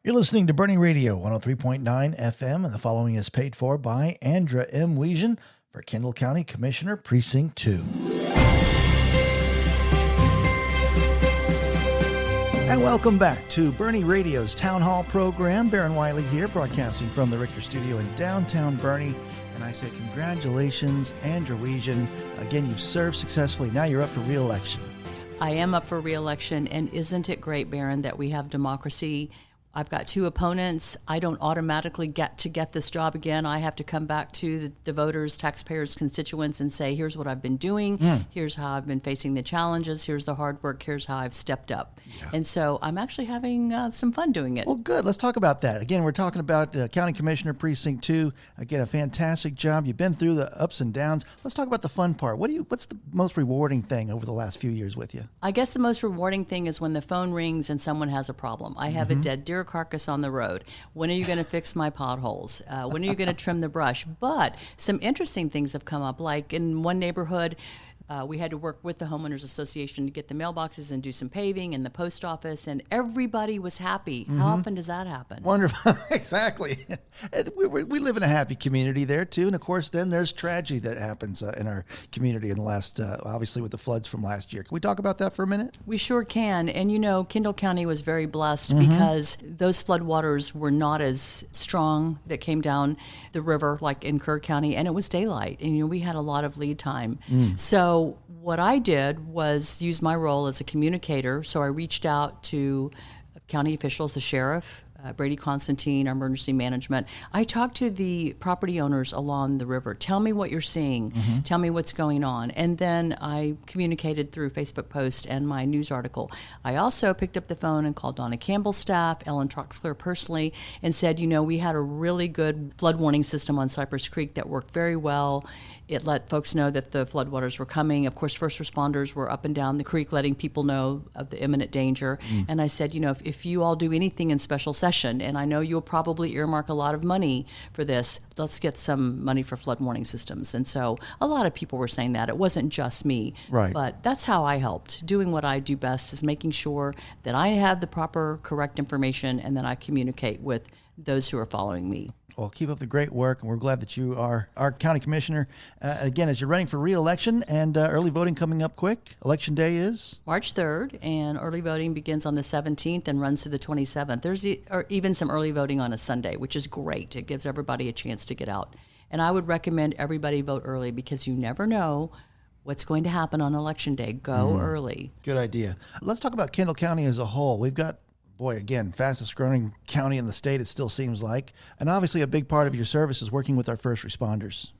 You're listening to Boerne Radio 103.9 FM, and the following is paid for by Andra Wisian for Kendall County Commissioner Precinct 2. And welcome back to Boerne Radio's Townhall program. Baron Wiley here, broadcasting from the Richter Studio in downtown Boerne. And I say congratulations, Andra Wisian. Again, you've served successfully. Now you're up for re-election. I am up for re-election, and isn't it great, Baron, that we have democracy? I've got two opponents. I don't automatically get this job again. I have to come back to the voters, taxpayers, constituents and say, here's what I've been doing. Here's how I've been facing the challenges. Here's the hard work. Here's how I've stepped up. Yeah. And so I'm actually having some fun doing it. Well, good. Let's talk about that. Again, we're talking about County Commissioner Precinct 2. Again, a fantastic job. You've been through the ups and downs. Let's talk about the fun part. What's the most rewarding thing over the last few years with you? I guess the most rewarding thing is when the phone rings and someone has a problem. I have a dead deer carcass on the road. When are you going to fix my potholes? When are you going to trim the brush? But some interesting things have come up. Like in one neighborhood, we had to work with the homeowners association to get the mailboxes and do some paving in the post office, and everybody was happy. How often does that happen? Wonderful. Exactly. We live in a happy community there too, and of course then there's tragedy that happens in our community in the last, obviously with the floods from last year. Can we talk about that for a minute? We sure can. And you know, Kendall County was very blessed because those floodwaters were not as strong that came down the river like in Kerr County, and it was daylight, and you know, we had a lot of lead time. So what I did was use my role as a communicator. So I reached out to county officials, the sheriff, Brady Constantine, our emergency management. I talked to the property owners along the river. Tell me what you're seeing. Tell me what's going on. And then I communicated through Facebook post and my news article. I also picked up the phone and called Donna Campbell's staff, Ellen Troxler personally, and said, you know, we had a really good flood warning system on Cypress Creek that worked very well. It let folks know that the floodwaters were coming. Of course, first responders were up and down the creek letting people know of the imminent danger. And I said, you know, if you all do anything in special session, and I know you'll probably earmark a lot of money for this, let's get some money for flood warning systems. And so a lot of people were saying that. It wasn't just me. Right. But that's how I helped. Doing what I do best is making sure that I have the proper, correct information, and then I communicate with those who are following me. Well, keep up the great work, and we're glad that you are our county commissioner. Again, as you're running for re-election, and early voting coming up quick. Election day is? March 3rd, and early voting begins on the 17th and runs through the 27th. There's even some early voting on a Sunday, which is great. It gives everybody a chance to get out. And I would recommend everybody vote early because you never know what's going to happen on Election Day. Go early. Good idea. Let's talk about Kendall County as a whole. We've got, boy, again, fastest growing county in the state, it still seems like. And obviously a big part of your service is working with our first responders.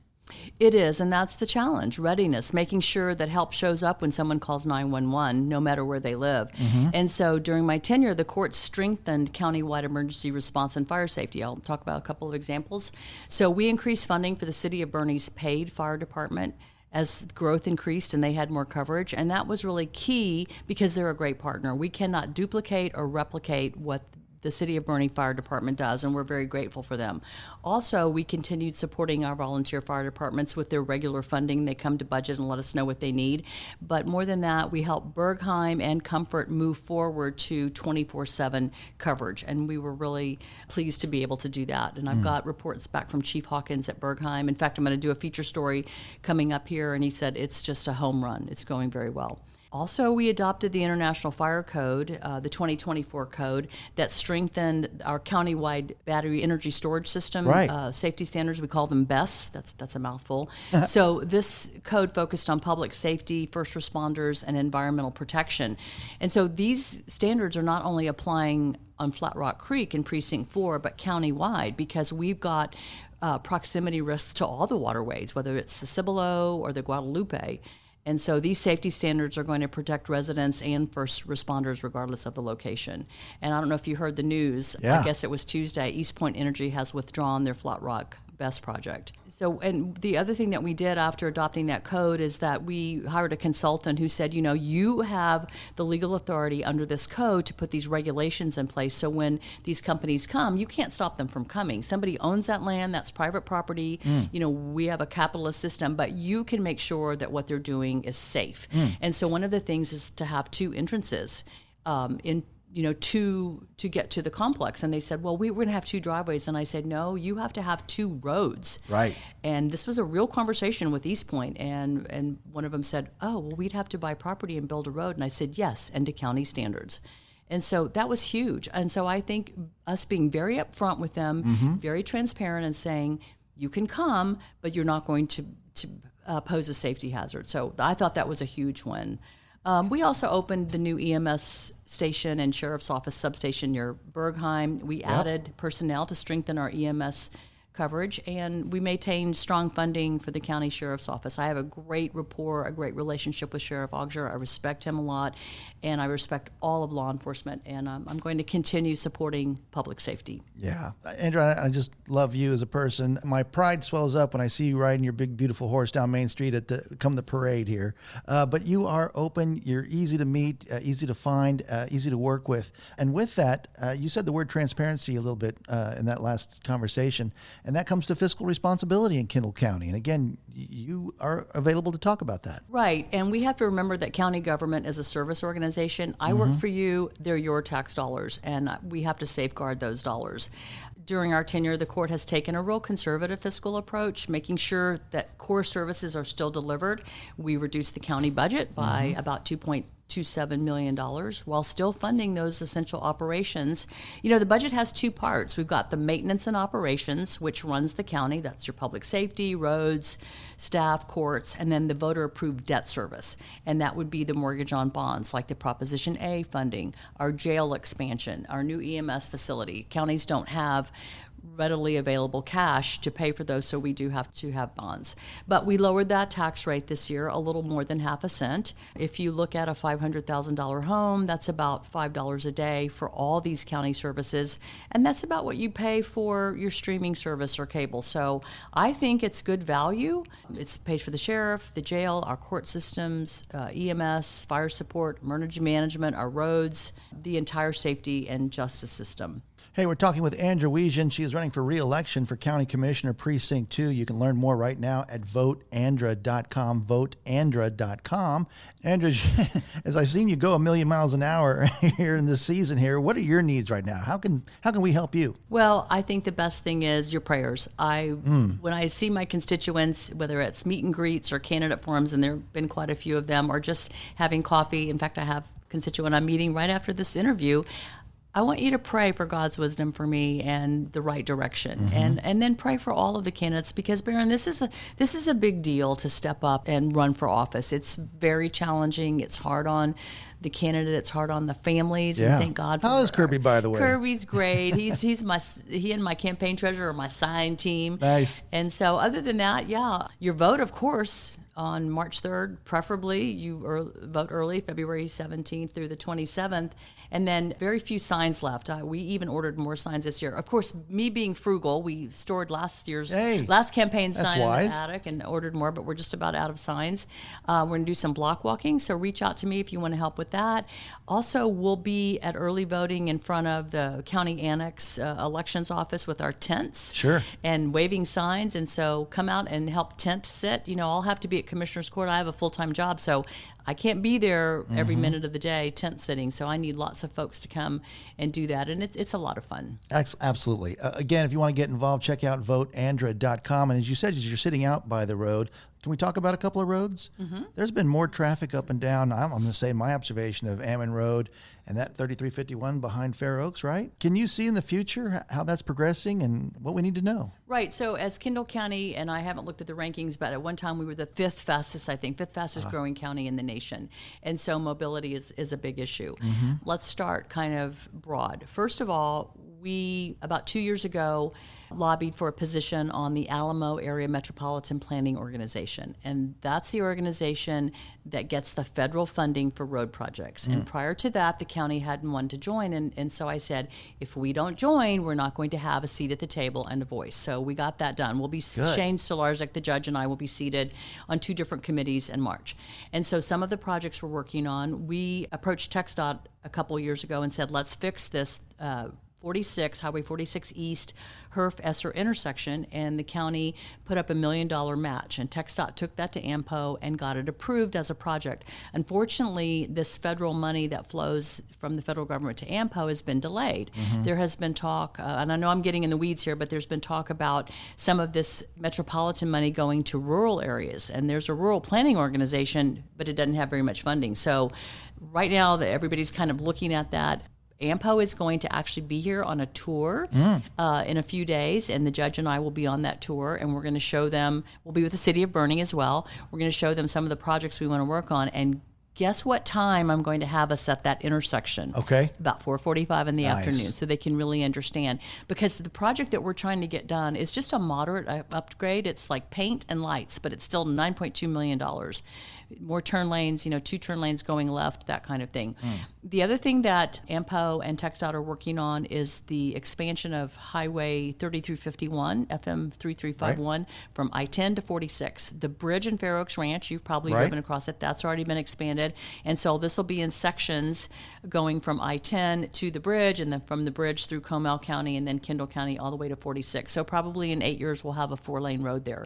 It is, and that's the challenge, readiness, making sure that help shows up when someone calls 911, no matter where they live. And so during my tenure, the court strengthened countywide emergency response and fire safety. I'll talk about a couple of examples. So we increased funding for the City of Boerne's paid fire department as growth increased and they had more coverage. And that was really key because they're a great partner. We cannot duplicate or replicate what the City of Boerne Fire Department does, and we're very grateful for them. Also, we continued supporting our volunteer fire departments with their regular funding. They come to budget and let us know what they need. But more than that, we helped Bergheim and Comfort move forward to 24/7 coverage, and we were really pleased to be able to do that. And I've got reports back from Chief Hawkins at Bergheim. In fact, I'm going to do a feature story coming up here, and he said it's just a home run. It's going very well. Also, we adopted the International Fire Code, the 2024 code, that strengthened our countywide battery energy storage system safety standards. We call them BESS. That's a mouthful. So this code focused on public safety, first responders, and environmental protection. And so these standards are not only applying on Flat Rock Creek in Precinct 4, but countywide, because we've got proximity risks to all the waterways, whether it's the Cibolo or the Guadalupe. And so these safety standards are going to protect residents and first responders regardless of the location. And I don't know if you heard the news. I guess it was Tuesday. East Point Energy has withdrawn their Flat Rock BESS project. So, and the other thing that we did after adopting that code is that we hired a consultant who said, you know, you have the legal authority under this code to put these regulations in place. So when these companies come, you can't stop them from coming. Somebody owns that land, that's private property. You know, we have a capitalist system, but you can make sure that what they're doing is safe. And so one of the things is to have two entrances. to get to the complex. And they said, well, we're going to have 2 driveways. And I said, no, you have to have 2 roads. Right. And this was a real conversation with East Point. And one of them said, oh, well, we'd have to buy property and build a road. And I said, yes, and to county standards. And so that was huge. And so I think us being very upfront with them, very transparent, and saying, you can come, but you're not going to pose a safety hazard. So I thought that was a huge win. We also opened the new EMS station and Sheriff's Office substation near Bergheim. We added personnel to strengthen our EMS coverage, and we maintained strong funding for the county sheriff's office. I have a great rapport, a great relationship with Sheriff Auger. I respect him a lot, and I respect all of law enforcement, and I'm going to continue supporting public safety. Yeah. Andra, I just love you as a person. My pride swells up when I see you riding your big, beautiful horse down Main Street at the parade here. But you are open, you're easy to meet, easy to find, easy to work with. And with that, you said the word transparency a little bit in that last conversation, and that comes to fiscal responsibility in Kendall County. And again, you are available to talk about that. Right. And we have to remember that county government is a service organization. I work for you. They're your tax dollars, and we have to safeguard those dollars. During our tenure, the court has taken a real conservative fiscal approach, making sure that core services are still delivered. We reduced the county budget by about $2.27 million while still funding those essential operations. The budget has 2 parts. We've got the maintenance and operations, which runs the county. That's your public safety, roads, staff, courts, and then the voter-approved debt service. And that would be the mortgage on bonds, like the Proposition A funding, our jail expansion, our new EMS facility. Counties don't have readily available cash to pay for those, so we do have to have bonds. But we lowered that tax rate this year a little more than half a cent. If you look at a $500,000 home, that's about $5 a day for all these county services, and that's about what you pay for your streaming service or cable. So I think it's good value. It's paid for the sheriff, the jail, our court systems, EMS, fire support, emergency management, our roads, the entire safety and justice system. Hey, we're talking with Andra Wisian. She is running for re-election for County Commissioner Precinct 2. You can learn more right now at voteandra.com, voteandra.com. Andra, as I've seen you go a million miles an hour here in this season here, what are your needs right now? How can we help you? Well, I think the best thing is your prayers. When I see my constituents, whether it's meet and greets or candidate forums, and there have been quite a few of them, or just having coffee. In fact, I have a constituent I'm meeting right after this interview. I want you to pray for God's wisdom for me and the right direction, and then pray for all of the candidates, because Baron, this is a big deal to step up and run for office. It's very challenging. It's hard on the candidate. It's hard on the families. Yeah. And thank God for How is Kirby, by the way? Kirby's great. He and my campaign treasurer are my sign team. Nice. And so other than that, your vote, of course, on March 3rd, preferably you vote early, February 17th through the 27th, and then very few signs left. We even ordered more signs this year. Of course, me being frugal, we stored last campaign sign in the attic and ordered more, but we're just about out of signs. We're going to do some block walking, so reach out to me if you want to help with that. Also, we'll be at early voting in front of the county annex elections office with our tents. Sure. And waving signs, and so come out and help tent sit. I'll have to be at Commissioner's Court. I have a full-time job, so I can't be there every minute of the day tent sitting, so I need lots of folks to come and do that, and it's a lot of fun. Absolutely. Again, if you want to get involved, check out voteandra.com. And as you said, as you're sitting out by the road, can we talk about a couple of roads? There's been more traffic up and down, I'm going to say my observation of Ammon Road and that 3351 behind Fair Oaks, right? Can you see in the future how that's progressing and what we need to know? Right. So as Kendall County, and I haven't looked at the rankings, but at one time we were the fifth fastest growing county in the nation. And so mobility is a big issue. Let's start kind of broad. First of all, we, about 2 years ago, lobbied for a position on the Alamo Area Metropolitan Planning Organization. And that's the organization that gets the federal funding for road projects. And prior to that, the county hadn't wanted to join. And so I said, if we don't join, we're not going to have a seat at the table and a voice. So we got that done. We'll be, Shane Stolarzek, the judge, and I will be seated on 2 different committees in March. And so some of the projects we're working on, we approached TxDOT a couple years ago and said, let's fix this Highway 46 East, Herf-Esser intersection, and the county put up $1 million match, and TxDOT took that to AMPO and got it approved as a project. Unfortunately, this federal money that flows from the federal government to AMPO has been delayed. There has been talk, and I know I'm getting in the weeds here, but there's been talk about some of this metropolitan money going to rural areas, and there's a rural planning organization, but it doesn't have very much funding. So right now, everybody's kind of looking at that. AMPO is going to actually be here on a tour in a few days, and the judge and I will be on that tour, and we're going to show them, we'll be with the City of Boerne as well, we're going to show them some of the projects we want to work on, and guess what time I'm going to have us at that intersection? Okay. About 4:45 in the Nice. afternoon, so they can really understand. Because the project that we're trying to get done is just a moderate upgrade. It's like paint and lights, but it's still $9.2 million. More turn lanes, 2 turn lanes going left, that kind of thing. The other thing that AMPO and TxDOT are working on is the expansion of Highway 3351, FM 3351, from I-10 to 46. The bridge in Fair Oaks Ranch, you've probably driven across it, that's already been expanded. And so this will be in sections going from I-10 to the bridge, and then from the bridge through Comal County, and then Kendall County all the way to 46. So probably in 8 years, we'll have a 4-lane road there.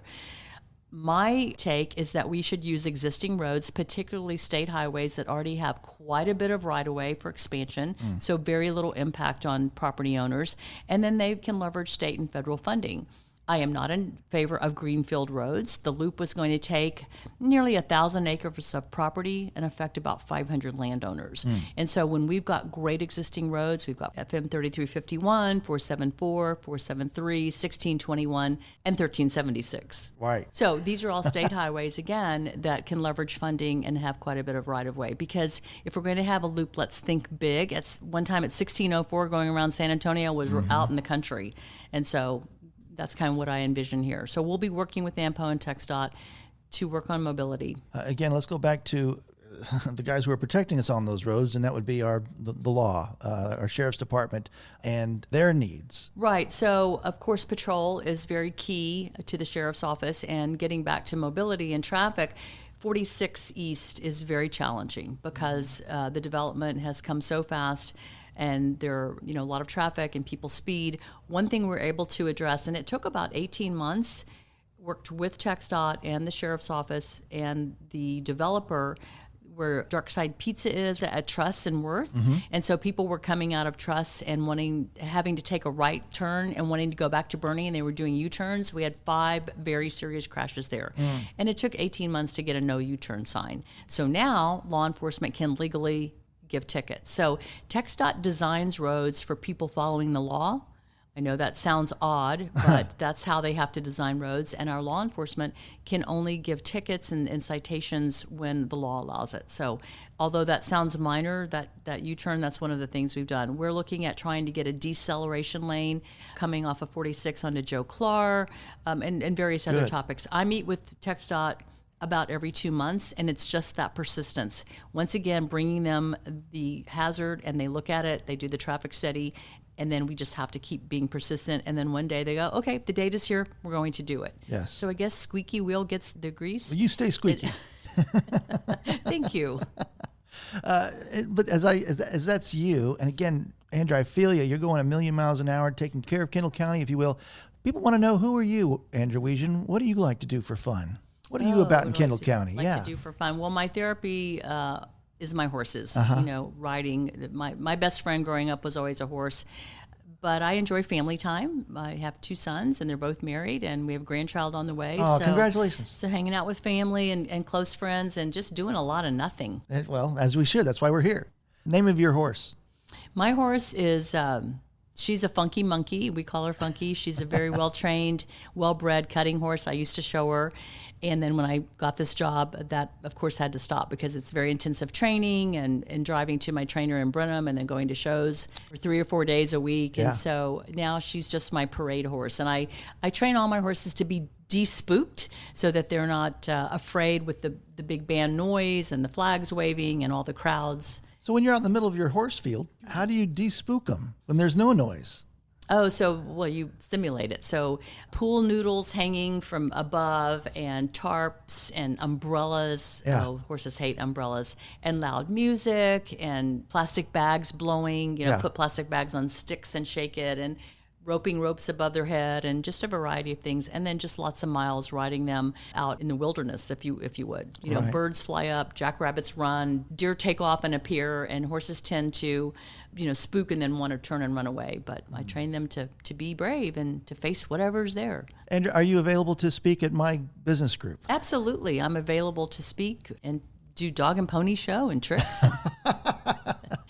My take is that we should use existing roads, particularly state highways that already have quite a bit of right-of-way for expansion, so very little impact on property owners, and then they can leverage state and federal funding. I am not in favor of greenfield roads. The loop was going to take nearly 1,000 acres of property and affect about 500 landowners. And so when we've got great existing roads, we've got FM 3351, 474, 473, 1621, and 1376. Right. So these are all state highways, again, that can leverage funding and have quite a bit of right-of-way. Because if we're going to have a loop, let's think big. One time at 1604 going around San Antonio was out in the country. And so that's kind of what I envision here. So we'll be working with AMPO and TxDOT to work on mobility. Again, let's go back to the guys who are protecting us on those roads, and that would be the law, our sheriff's department, and their needs. Right. So, of course, patrol is very key to the sheriff's office, and getting back to mobility and traffic, 46 East is very challenging because the development has come so fast, and there are, a lot of traffic and people speed. One thing we're able to address, and it took about 18 months, worked with TxDOT and the sheriff's office and the developer where Dark Side Pizza is at Truss and Worth. And so people were coming out of Truss and having to take a right turn and wanting to go back to Boerne, and they were doing U-turns. We had 5 very serious crashes there. And it took 18 months to get a no U-turn sign. So now law enforcement can legally give tickets. So TxDOT designs roads for people following the law. I know that sounds odd, but that's how they have to design roads, and our law enforcement can only give tickets and citations when the law allows it. So although that sounds minor, that U-turn, that's one of the things we've done. We're looking at trying to get a deceleration lane coming off of 46 onto Joe Clark, and various other topics. I meet with TxDOT about every 2 months, and it's just that persistence. Once again, bringing them the hazard, and they look at it, they do the traffic study, and then we just have to keep being persistent. And then one day they go, okay, the date is here, we're going to do it. Yes. So I guess squeaky wheel gets the grease. Well, you stay squeaky. Thank you. But as that's you, and again, Andra, I feel you. You're going 1 million miles an hour, taking care of Kendall County, if you will. People want to know, who are you, Andra Wisian? What do you like to do for fun? What are you about in Kendall County? To do for fun. Well, my therapy is my horses. Riding. My best friend growing up was always a horse. But I enjoy family time. I have 2 sons, and they're both married, and we have a grandchild on the way. Oh, congratulations. So hanging out with family and close friends and just doing a lot of nothing. Well, as we should. That's why we're here. Name of your horse? My horse is... she's a funky monkey. We call her Funky. She's a very well-trained, well-bred cutting horse. I used to show her. And then when I got this job, that, of course, had to stop because it's very intensive training and driving to my trainer in Brenham and then going to shows for 3 or 4 days a week. And so now she's just my parade horse. And I train all my horses to be de-spooked so that they're not afraid with the big band noise and the flags waving and all the crowds. So when you're out in the middle of your horse field, how do you de-spook them when there's no noise? Oh, well, you simulate it. So pool noodles hanging from above and tarps and umbrellas. Yeah. Oh, horses hate umbrellas. And loud music and plastic bags blowing, put plastic bags on sticks and shake it, and roping ropes above their head, and just a variety of things. And then just lots of miles riding them out in the wilderness, if you would. Right. Birds fly up, jackrabbits run, deer take off and appear, and horses tend to, spook and then want to turn and run away. But I train them to be brave and to face whatever's there. And are you available to speak at my business group? Absolutely. I'm available to speak and do dog and pony show and tricks.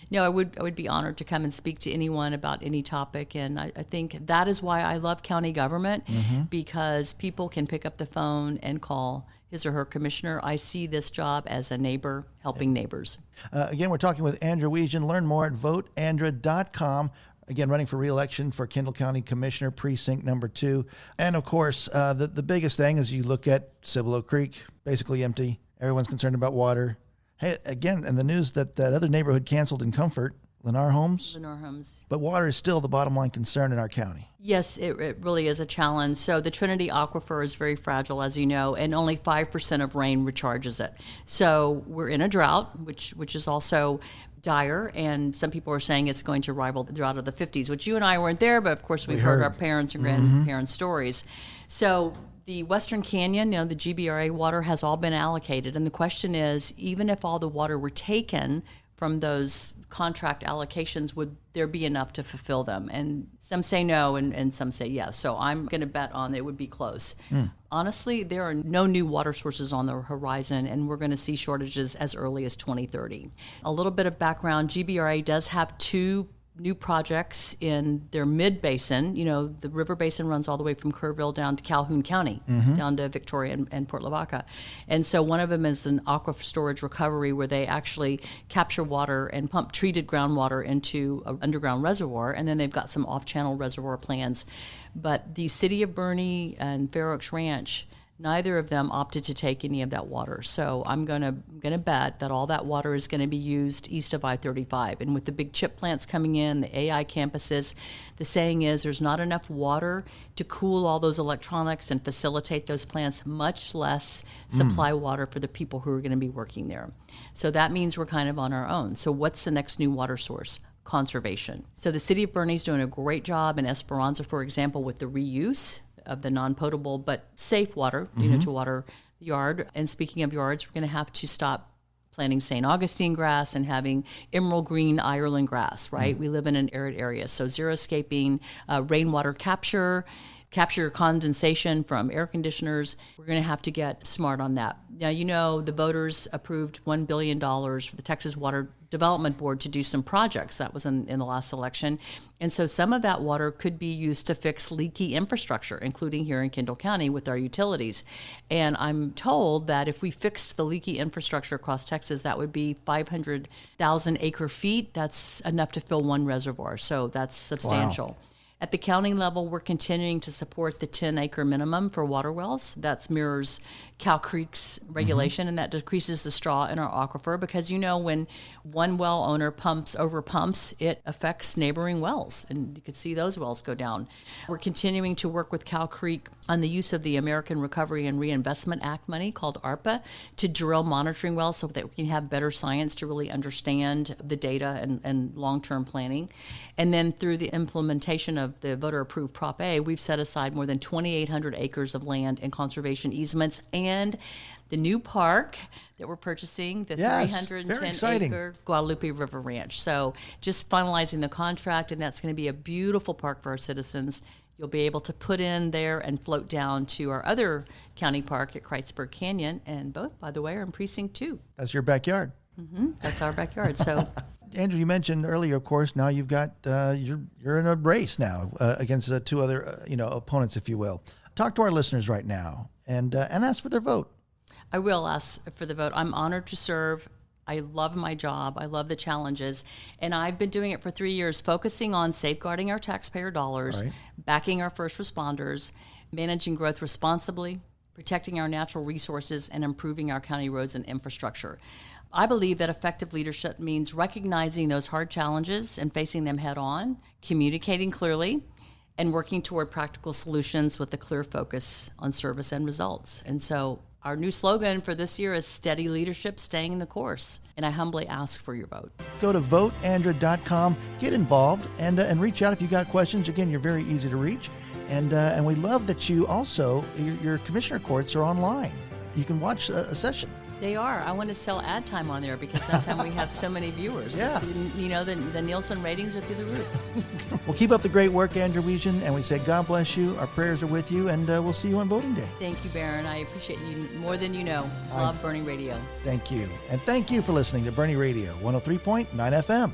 No, I would be honored to come and speak to anyone about any topic. And I think that is why I love county government, because people can pick up the phone and call his or her commissioner. I see this job as a neighbor helping neighbors. Again, we're talking with Andra Wisian. Learn more at voteandra.com. Again, running for re-election for Kendall County Commissioner Precinct number 2. And of course, the biggest thing is you look at Cibolo Creek, basically empty. Everyone's concerned about water. Hey, again, and the news that other neighborhood canceled in Comfort, Lennar Homes. But water is still the bottom line concern in our county. Yes, it really is a challenge. So the Trinity Aquifer is very fragile, as you know, and only 5% of rain recharges it. So we're in a drought, which is also dire, and some people are saying it's going to rival the drought of the 50s, which you and I weren't there, but of course we've heard our parents and grandparents' stories. So the Western Canyon, the GBRA water has all been allocated. And the question is, even if all the water were taken from those contract allocations, would there be enough to fulfill them? And some say no, and some say yes. So I'm going to bet on it would be close. Honestly, there are no new water sources on the horizon, and we're going to see shortages as early as 2030. A little bit of background, GBRA does have 2 new projects in their mid-basin. The river basin runs all the way from Kerrville down to Calhoun County, down to Victoria and Port Lavaca. And so one of them is an aquifer storage recovery, where they actually capture water and pump treated groundwater into an underground reservoir, and then they've got some off-channel reservoir plans. But the City of Boerne and Fair Oaks Ranch, neither of them opted to take any of that water. So I'm gonna bet that all that water is going to be used east of I-35. And with the big chip plants coming in, the AI campuses, the saying is there's not enough water to cool all those electronics and facilitate those plants, much less supply water for the people who are going to be working there. So that means we're kind of on our own. So what's the next new water source? Conservation. So the City of Boerne is doing a great job in Esperanza, for example, with the reuse of the non-potable but safe water, to water the yard. And speaking of yards, we're going to have to stop planting St. Augustine grass and having emerald green Ireland grass, right? We live in an arid area, so zero escaping, rainwater capture condensation from air conditioners. We're going to have to get smart on that. Now, the voters approved $1 billion for the Texas Water Development Board to do some projects. That was in the last election. And so some of that water could be used to fix leaky infrastructure, including here in Kendall County with our utilities. And I'm told that if we fixed the leaky infrastructure across Texas, that would be 500,000 acre feet. That's enough to fill one reservoir. So that's substantial. Wow. At the county level, we're continuing to support the 10-acre minimum for water wells. That mirrors Cow Creek's regulation, and that decreases the straw in our aquifer because, when one well owner pumps, it affects neighboring wells, and you can see those wells go down. We're continuing to work with Cow Creek on the use of the American Recovery and Reinvestment Act money, called ARPA, to drill monitoring wells so that we can have better science to really understand the data and long-term planning. And then through the implementation of the voter-approved Prop A, we've set aside more than 2,800 acres of land and conservation easements, and the new park that we're purchasing, the 310-acre Guadalupe River Ranch. So just finalizing the contract, and that's going to be a beautiful park for our citizens. You'll be able to put in there and float down to our other county park at Kreitzberg Canyon, and both, by the way, are in Precinct 2. That's your backyard. That's our backyard. So, Andrew, you mentioned earlier, of course, now you've got you're in a race now against 2 other opponents, if you will. Talk to our listeners right now and ask for their vote. I will ask for the vote. I'm honored to serve. I love my job. I love the challenges. And I've been doing it for 3 years, focusing on safeguarding our taxpayer dollars, backing our first responders, managing growth responsibly, protecting our natural resources, and improving our county roads and infrastructure. I believe that effective leadership means recognizing those hard challenges and facing them head on, communicating clearly, and working toward practical solutions with a clear focus on service and results. And so our new slogan for this year is steady leadership, staying the course. And I humbly ask for your vote. Go to voteandra.com, get involved, and reach out if you got questions. Again, you're very easy to reach. And we love that you also, your commissioner courts are online. You can watch a session. They are. I want to sell ad time on there because sometimes we have so many viewers. Yeah. The Nielsen ratings are through the roof. Well, keep up the great work, Andra Wisian, and we say God bless you. Our prayers are with you, and we'll see you on voting day. Thank you, Baron. I appreciate you more than you know. Love Bernie Radio. Thank you. And thank you for listening to Bernie Radio, 103.9 FM.